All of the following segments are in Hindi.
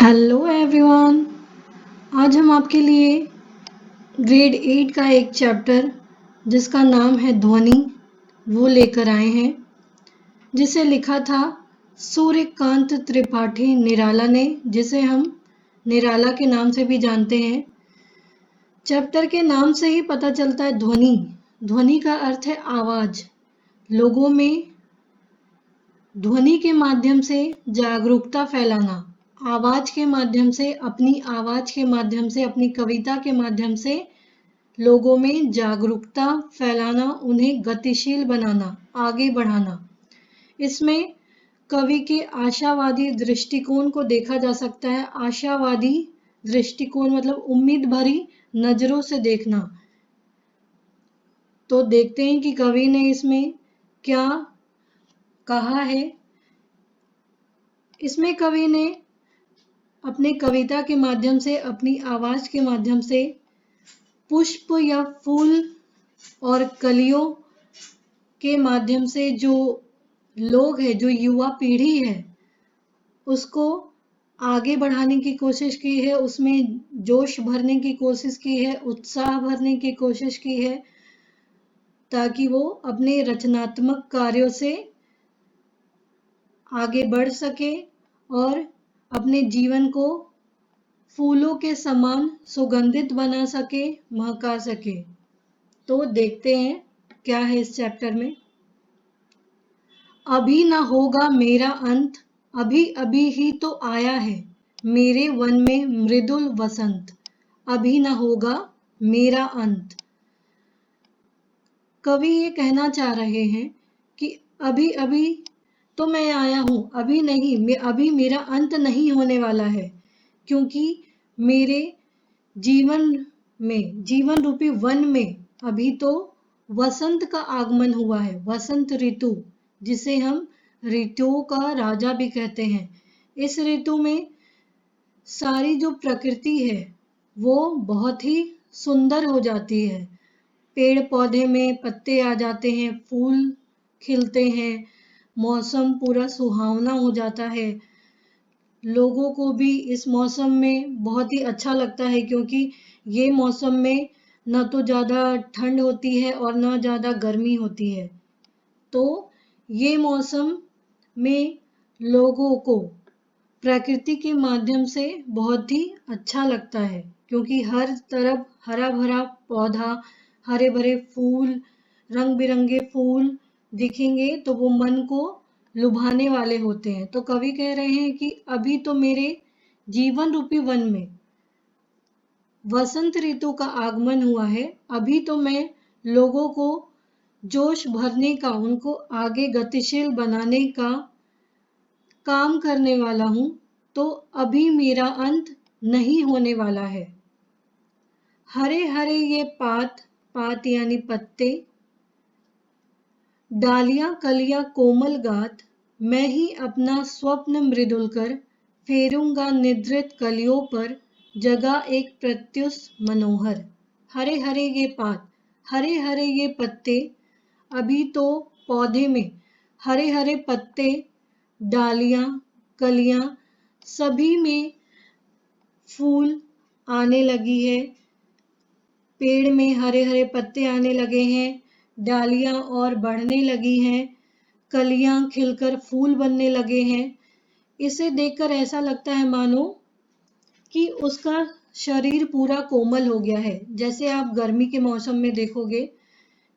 Hello everyone. आज हम आपके लिए ग्रेड 8 का एक चैप्टर जिसका नाम है ध्वनि वो लेकर आए हैं, जिसे लिखा था सूर्यकांत त्रिपाठी निराला ने, जिसे हम निराला के नाम से भी जानते हैं। चैप्टर के नाम से ही पता चलता है ध्वनि। ध्वनि का अर्थ है आवाज। लोगों में ध्वनि के माध्यम से जागरूकता फैलाना, आवाज के माध्यम से, अपनी आवाज के माध्यम से, अपनी कविता के माध्यम से लोगों में जागरूकता फैलाना, उन्हें गतिशील बनाना, आगे बढ़ाना। इसमें कवि के आशावादी दृष्टिकोण को देखा जा सकता है। आशावादी दृष्टिकोण मतलब उम्मीद भरी नजरों से देखना। तो देखते हैं कि कवि ने इसमें क्या कहा है। इसमें कवि ने अपने कविता के माध्यम से, अपनी आवाज के माध्यम से पुष्प या फूल और कलियों के माध्यम से जो लोग हैं, जो युवा पीढ़ी है, उसको आगे बढ़ाने की कोशिश की है, उसमें जोश भरने की कोशिश की है, उत्साह भरने की कोशिश की है, ताकि वो अपने रचनात्मक कार्यों से आगे बढ़ सके और अपने जीवन को फूलों के समान सुगंधित बना सके, महका सके। तो देखते हैं क्या है इस चैप्टर में। अभी न होगा मेरा अंत, अभी अभी ही तो आया है मेरे वन में मृदुल वसंत। अभी न होगा मेरा अंत। कवि ये कहना चाह रहे हैं कि अभी अभी तो मैं आया हूं, अभी नहीं, अभी मेरा अंत नहीं होने वाला है, क्योंकि मेरे जीवन में, जीवन रूपी वन में अभी तो वसंत का आगमन हुआ है। वसंत ऋतु, जिसे हम ऋतुओं का राजा भी कहते हैं। इस ऋतु में सारी जो प्रकृति है वो बहुत ही सुंदर हो जाती है। पेड़ पौधे में पत्ते आ जाते हैं, फूल खिलते हैं, मौसम पूरा सुहावना हो जाता है। लोगों को भी इस मौसम में बहुत ही अच्छा लगता है, क्योंकि ये मौसम में न तो ज़्यादा ठंड होती है और न ज़्यादा गर्मी होती है। तो ये मौसम में लोगों को प्रकृति के माध्यम से बहुत ही अच्छा लगता है, क्योंकि हर तरफ हरा भरा पौधा, हरे भरे फूल, रंग बिरंगे फूल दिखेंगे तो वो मन को लुभाने वाले होते हैं। तो कवि कह रहे हैं कि अभी तो मेरे जीवन रूपी वन में वसंत ऋतु का आगमन हुआ है। अभी तो मैं लोगों को जोश भरने का, उनको आगे गतिशील बनाने का काम करने वाला हूं। तो अभी मेरा अंत नहीं होने वाला है। हरे हरे ये पात, पात यानी पत्ते, डालियां कलियां कोमल गात, मैं ही अपना स्वप्न मृदुल कर फेरूंगा निद्रित कलियों पर जगा एक प्रत्युष मनोहर। हरे हरे ये पात, हरे हरे ये पत्ते, अभी तो पौधे में हरे हरे पत्ते, डालियां, कलियां, सभी में फूल आने लगी है। पेड़ में हरे हरे पत्ते आने लगे हैं, डालियां और बढ़ने लगी हैं, कलियां खिलकर फूल बनने लगे हैं। इसे देखकर ऐसा लगता है मानो कि उसका शरीर पूरा कोमल हो गया है। जैसे आप गर्मी के मौसम में देखोगे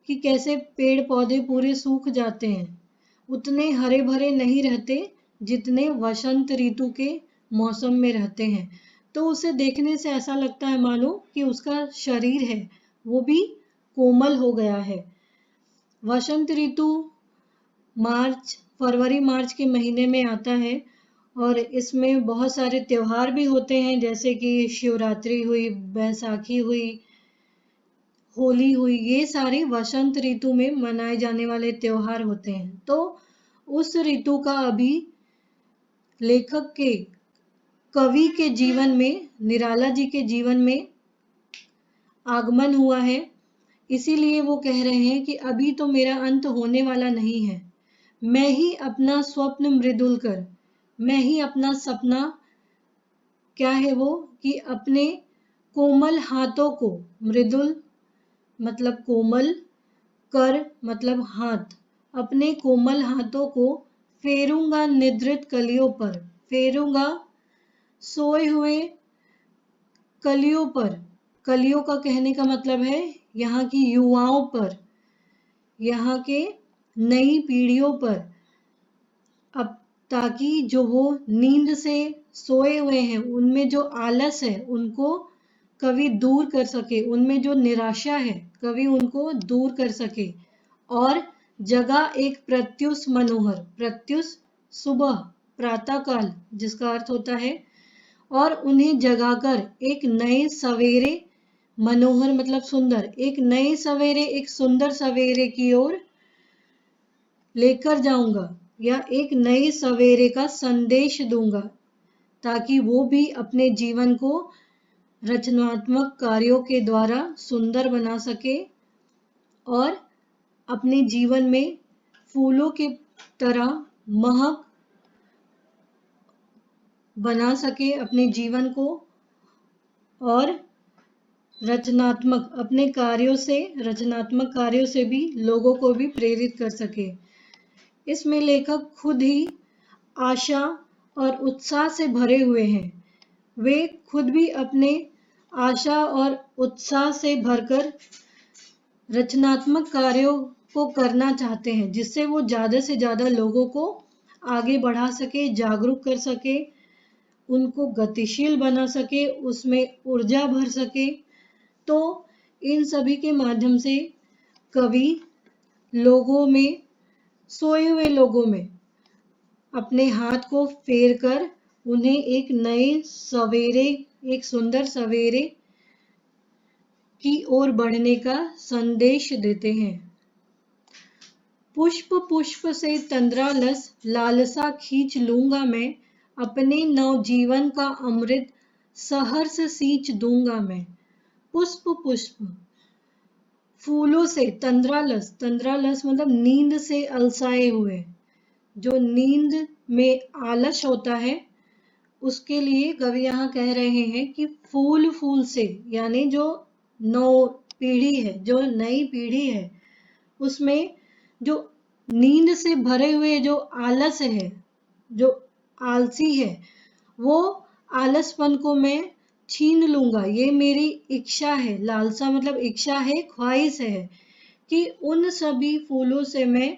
कि कैसे पेड़ पौधे पूरे सूख जाते हैं, उतने हरे भरे नहीं रहते जितने वसंत ऋतु के मौसम में रहते हैं। तो उसे देखने से ऐसा लगता है मानो कि उसका शरीर है वो भी कोमल हो गया है। वसंत ऋतु फरवरी मार्च के महीने में आता है और इसमें बहुत सारे त्योहार भी होते हैं, जैसे कि शिवरात्रि हुई, बैसाखी हुई, होली हुई। ये सारे वसंत ऋतु में मनाए जाने वाले त्योहार होते हैं। तो उस ऋतु का अभी लेखक के, कवि के जीवन में, निराला जी के जीवन में आगमन हुआ है। इसीलिए वो कह रहे हैं कि अभी तो मेरा अंत होने वाला नहीं है। मैं ही अपना स्वप्न मृदुल कर, मैं ही अपना सपना क्या है वो कि अपने कोमल हाथों को, मृदुल मतलब कोमल, कर मतलब हाथ, अपने कोमल हाथों को फेरूंगा निद्रित कलियों पर, फेरूंगा सोए हुए कलियों पर। कलियों का कहने का मतलब है यहाँ की युवाओं पर, यहाँ के नई पीढ़ियों पर, अब ताकि जो वो नींद से सोए हुए हैं उनमें जो आलस है उनको कवि दूर कर सके, उनमें जो निराशा है कवि उनको दूर कर सके, और जगह एक प्रत्युष मनोहर, प्रत्युष सुबह प्रातःकाल जिसका अर्थ होता है, और उन्हें जगाकर एक नए सवेरे, मनोहर मतलब सुंदर, एक नए सवेरे, एक सुंदर सवेरे की ओर लेकर जाऊंगा, या एक नए सवेरे का संदेश दूंगा, ताकि वो भी अपने जीवन को रचनात्मक कार्यों के द्वारा सुंदर बना सके और अपने जीवन में फूलों की तरह महक बना सके अपने जीवन को, और रचनात्मक कार्यों से भी लोगों को भी प्रेरित कर सके। इसमें लेखक खुद ही आशा और उत्साह से भरे हुए हैं। वे खुद भी अपने आशा और उत्साह से भरकर रचनात्मक कार्यों को करना चाहते हैं, जिससे वो ज़्यादा से ज़्यादा लोगों को आगे बढ़ा सके, जागरूक कर सके, उनको गतिशील बना सके, उसमें ऊर्जा भर सके। तो इन सभी के माध्यम से कवि लोगों में, सोए हुए लोगों में अपने हाथ को फेर कर उन्हें एक नए सवेरे, एक सुंदर सवेरे की ओर बढ़ने का संदेश देते हैं। पुष्प पुष्प से तंद्रालस लालसा खींच लूंगा मैं, अपने नवजीवन का अमृत सहर्ष सींच दूंगा मैं। पुष्प पुष्प, फूलों से तंद्रालस, तंद्रालस मतलब नींद से अलसाए हुए, जो नींद में आलस होता है उसके लिए कवि यहाँ कह रहे हैं कि फूल फूल से, यानी जो नौ पीढ़ी है, जो नई पीढ़ी है, उसमें जो नींद से भरे हुए जो आलस है, जो आलसी है, वो आलसपन को मैं छीन लूंगा। ये मेरी इच्छा है, लालसा मतलब इच्छा है, ख्वाहिश है कि उन सभी फूलों से मैं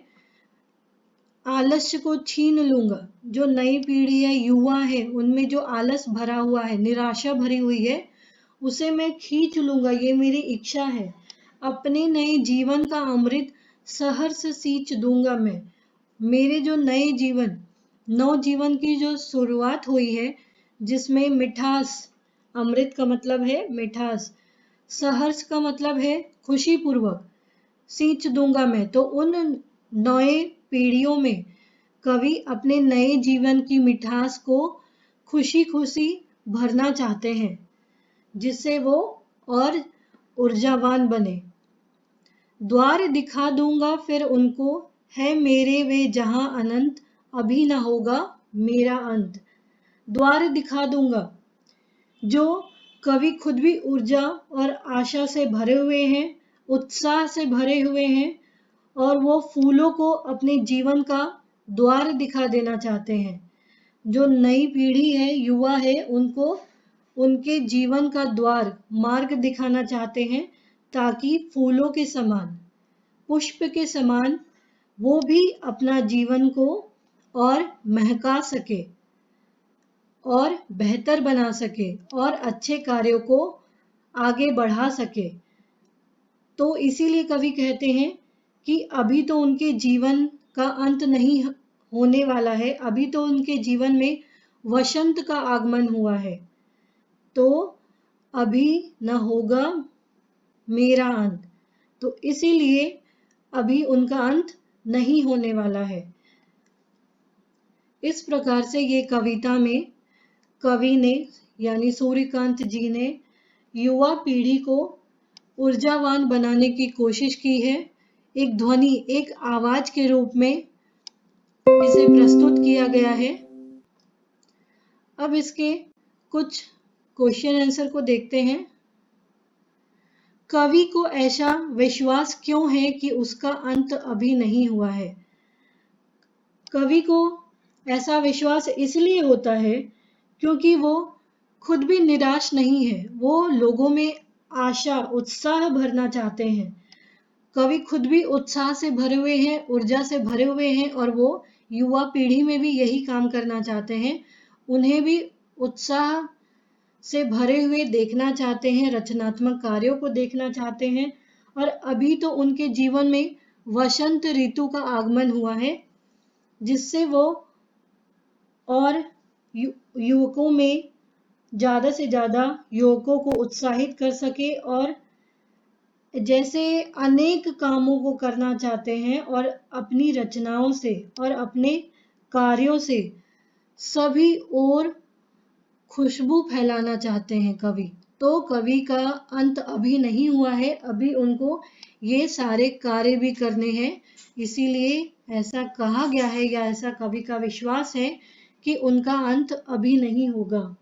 आलस्य को छीन लूंगा। जो नई पीढ़ी है, युवा है, उनमें जो आलस भरा हुआ है, निराशा भरी हुई है, उसे मैं खींच लूंगा, ये मेरी इच्छा है। अपने नए जीवन का अमृत सहर्ष सींच दूंगा मैं। मेरे जो नए जीवन, नव जीवन की जो शुरुआत हुई है, जिसमें मिठास, अमृत का मतलब है मिठास, सहर्ष का मतलब है खुशी पूर्वक, सींच दूंगा मैं। तो उन नए पीढ़ियों में कवि अपने नए जीवन की मिठास को खुशी खुशी भरना चाहते हैं, जिससे वो और ऊर्जावान बने। द्वार दिखा दूंगा फिर उनको, है मेरे वे जहां अनंत, अभी ना होगा मेरा अंत। द्वार दिखा दूंगा, जो कवि खुद भी ऊर्जा और आशा से भरे हुए हैं, उत्साह से भरे हुए हैं, और वो फूलों को अपने जीवन का द्वार दिखा देना चाहते हैं। जो नई पीढ़ी है, युवा है, उनको उनके जीवन का द्वार, मार्ग दिखाना चाहते हैं, ताकि फूलों के समान, पुष्प के समान वो भी अपना जीवन को और महका सके, और बेहतर बना सके, और अच्छे कार्यों को आगे बढ़ा सके। तो इसीलिए कवि कहते हैं कि अभी तो उनके जीवन का अंत नहीं होने वाला है, अभी तो उनके जीवन में वसंत का आगमन हुआ है, तो अभी न होगा मेरा अंत। तो इसीलिए अभी उनका अंत नहीं होने वाला है। इस प्रकार से ये कविता में कवि ने, यानी सूर्यकांत जी ने, युवा पीढ़ी को ऊर्जावान बनाने की कोशिश की है। एक ध्वनि, एक आवाज के रूप में इसे प्रस्तुत किया गया है। अब इसके कुछ क्वेश्चन आंसर को देखते हैं। कवि को ऐसा विश्वास क्यों है कि उसका अंत अभी नहीं हुआ है? कवि को ऐसा विश्वास इसलिए होता है क्योंकि वो खुद भी निराश नहीं है, वो लोगों में आशा उत्साह भरना चाहते हैं। कवि खुद भी उत्साह से भरे हुए हैं, ऊर्जा से भरे हुए हैं और वो युवा पीढ़ी में भी यही काम करना चाहते हैं। उन्हें भी उत्साह से भरे हुए देखना चाहते हैं, रचनात्मक कार्यों को देखना चाहते हैं। और अभी तो उनके जीवन में वसंत ऋतु का आगमन हुआ है, जिससे वो और युवकों में ज़्यादा से ज़्यादा युवकों को उत्साहित कर सके और जैसे अनेक कामों को करना चाहते हैं और अपनी रचनाओं से और अपने कार्यों से सभी ओर खुशबू फैलाना चाहते हैं कवि। तो कवि का अंत अभी नहीं हुआ है, अभी उनको ये सारे कार्य भी करने हैं। इसीलिए ऐसा कहा गया है या ऐसा कवि का विश्वास है कि उनका अंत अभी नहीं होगा।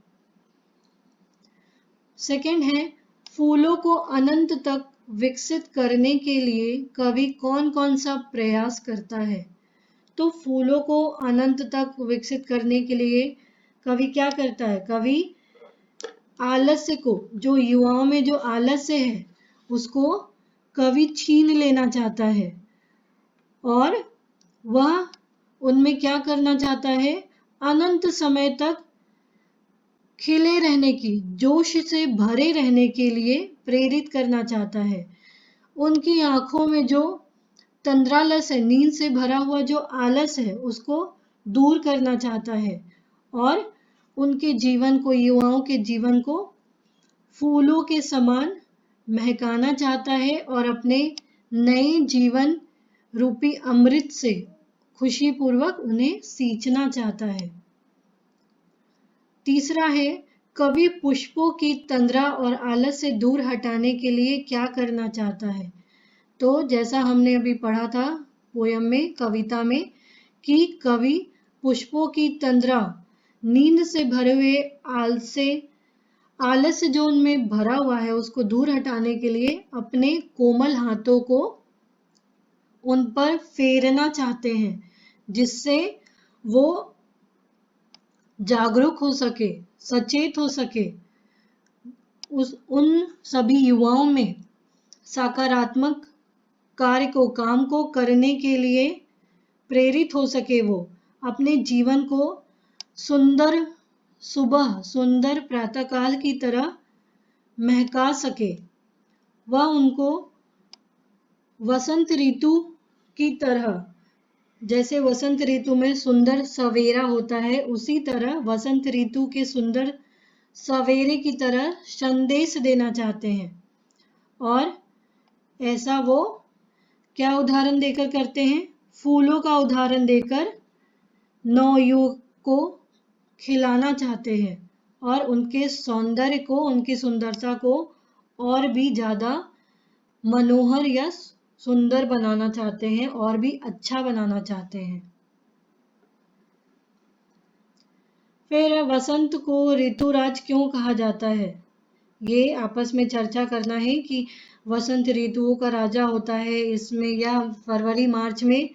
सेकंड है, फूलों को अनंत तक विकसित करने के लिए कवि कौन कौन सा प्रयास करता है? तो फूलों को अनंत तक विकसित करने के लिए कवि क्या करता है? कवि आलस्य को, जो युवाओं में जो आलस्य है उसको कवि छीन लेना चाहता है और वह उनमें क्या करना चाहता है? अनंत समय तक खिले रहने की, जोश से भरे रहने के लिए प्रेरित करना चाहता है। उनकी आंखों में जो तंद्रालस है, नींद से भरा हुआ जो आलस है, उसको दूर करना चाहता है और उनके जीवन को, युवाओं के जीवन को फूलों के समान महकाना चाहता है और अपने नए जीवन रूपी अमृत से खुशीपूर्वक उन्हें सींचना चाहता है। तीसरा है, कवि पुष्पों की तंद्रा और आलस से दूर हटाने के लिए क्या करना चाहता है? तो जैसा हमने अभी पढ़ा था पोयम में, कविता में, कि कवि पुष्पों की तंद्रा, नींद से भरे हुए आलस्य जो उनमें भरा हुआ है उसको दूर हटाने के लिए अपने कोमल हाथों को उन पर फेरना चाहते हैं, जिससे वो जागरूक हो सके, सचेत हो सके, उन सभी युवाओं में सकारात्मक कार्य को, काम को करने के लिए प्रेरित हो सके। वो अपने जीवन को सुंदर सुबह, सुंदर प्रातःकाल की तरह महका सके। वह उनको वसंत ऋतु की तरह, जैसे वसंत ऋतु में सुंदर सवेरा होता है, उसी तरह वसंत ऋतु के सुंदर सवेरे की तरह संदेश देना चाहते हैं। और ऐसा वो क्या उदाहरण देकर करते हैं? फूलों का उदाहरण देकर नवयुवक को खिलाना चाहते हैं और उनके सौंदर्य को, उनकी सुंदरता को और भी ज़्यादा मनोहर या सुंदर बनाना चाहते हैं और भी अच्छा बनाना चाहते हैं। फिर वसंत को ऋतुराज क्यों कहा जाता है? ये आपस में चर्चा करना है कि वसंत ऋतुओं का राजा होता है। इसमें या फरवरी मार्च में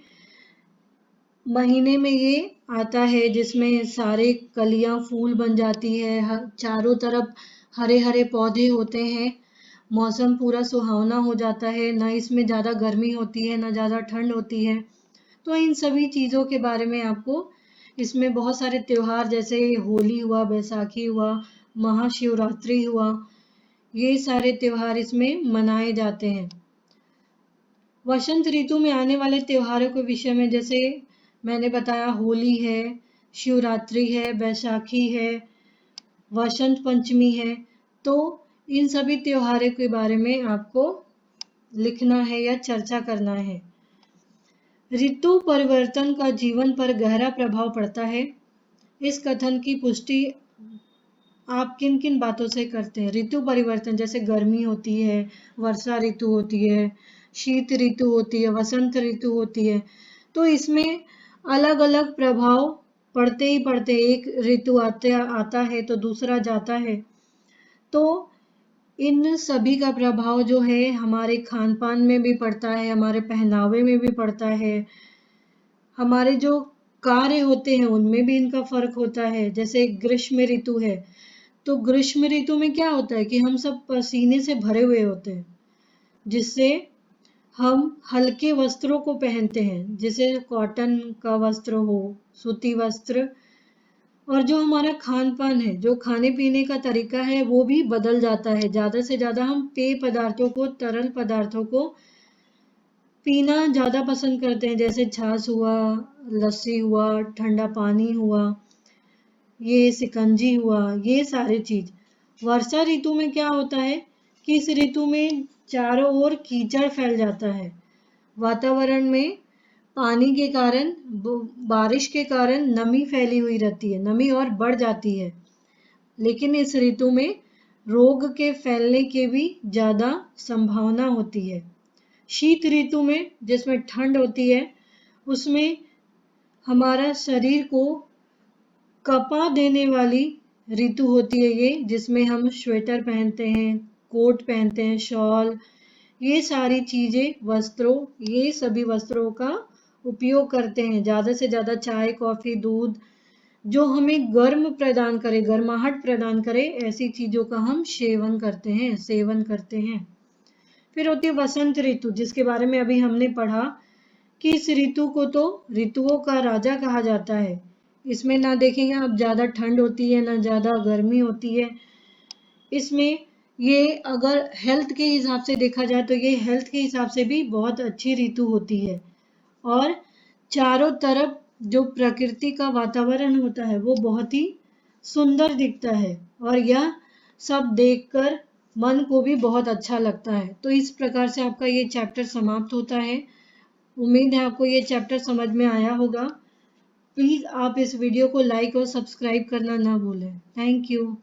महीने में ये आता है जिसमें सारे कलियां फूल बन जाती है, चारों तरफ हरे हरे पौधे होते हैं, मौसम पूरा सुहावना हो जाता है, ना इसमें ज़्यादा गर्मी होती है ना ज़्यादा ठंड होती है। तो इन सभी चीज़ों के बारे में आपको, इसमें बहुत सारे त्योहार जैसे होली हुआ, बैसाखी हुआ, महाशिवरात्रि हुआ, ये सारे त्योहार इसमें मनाए जाते हैं। वसंत ऋतु में आने वाले त्योहारों के विषय में जैसे मैंने बताया, होली है, शिवरात्रि है, बैसाखी है, वसंत पंचमी है। तो इन सभी त्योहारों के बारे में आपको लिखना है या चर्चा करना है। ऋतु परिवर्तन का जीवन पर गहरा प्रभाव पड़ता है। इस कथन की पुष्टि आप किन किन बातों से करते हैं? ऋतु परिवर्तन जैसे गर्मी होती है, वर्षा ऋतु होती है, शीत ऋतु होती है, वसंत ऋतु होती है, तो इसमें अलग अलग प्रभाव पढ़ते ही पढ़ते एक ऋतु आता है तो दूसरा जाता है। तो इन सभी का प्रभाव जो है हमारे खान पान में भी पड़ता है, हमारे पहनावे में भी पड़ता है, हमारे जो कार्य होते हैं उनमें भी इनका फर्क होता है। जैसे ग्रीष्म ऋतु है, तो ग्रीष्म ऋतु में क्या होता है कि हम सब पसीने से भरे हुए होते हैं, जिससे हम हल्के वस्त्रों को पहनते हैं, जैसे कॉटन का वस्त्र हो, सूती वस्त्र। और जो हमारा खान पान है, जो खाने पीने का तरीका है, वो भी बदल जाता है। ज़्यादा से ज़्यादा हम पेय पदार्थों को, तरल पदार्थों को पीना ज़्यादा पसंद करते हैं, जैसे छाछ हुआ, लस्सी हुआ, ठंडा पानी हुआ, ये शिकंजी हुआ, ये सारी चीज़। वर्षा ऋतु में क्या होता है कि इस ऋतु में चारों ओर कीचड़ फैल जाता है। वातावरण में पानी के कारण, बारिश के कारण नमी फैली हुई रहती है, नमी और बढ़ जाती है। लेकिन इस ऋतु में रोग के फैलने की भी ज़्यादा संभावना होती है। शीत ऋतु में, जिसमें ठंड होती है, उसमें हमारा शरीर को कपा देने वाली ऋतु होती है ये, जिसमें हम स्वेटर पहनते हैं, कोट पहनते हैं, शॉल, ये सारी चीज़ें, वस्त्रों, ये सभी वस्त्रों का उपयोग करते हैं। ज़्यादा से ज़्यादा चाय, कॉफ़ी, दूध जो हमें गर्म प्रदान करे, गर्माहट प्रदान करे, ऐसी चीज़ों का हम सेवन करते हैं। फिर होती है वसंत ऋतु, जिसके बारे में अभी हमने पढ़ा कि इस ऋतु को तो ऋतुओं का राजा कहा जाता है। इसमें ना देखेंगे आप, ज़्यादा ठंड होती है, ना ज़्यादा गर्मी होती है। इसमें ये अगर हेल्थ के हिसाब से देखा जाए तो ये हेल्थ के हिसाब से भी बहुत अच्छी ऋतु होती है। और चारों तरफ जो प्रकृति का वातावरण होता है वो बहुत ही सुंदर दिखता है, और यह सब देखकर मन को भी बहुत अच्छा लगता है। तो इस प्रकार से आपका ये चैप्टर समाप्त होता है। उम्मीद है आपको ये चैप्टर समझ में आया होगा। प्लीज़ आप इस वीडियो को लाइक और सब्सक्राइब करना ना भूलें। Thank you.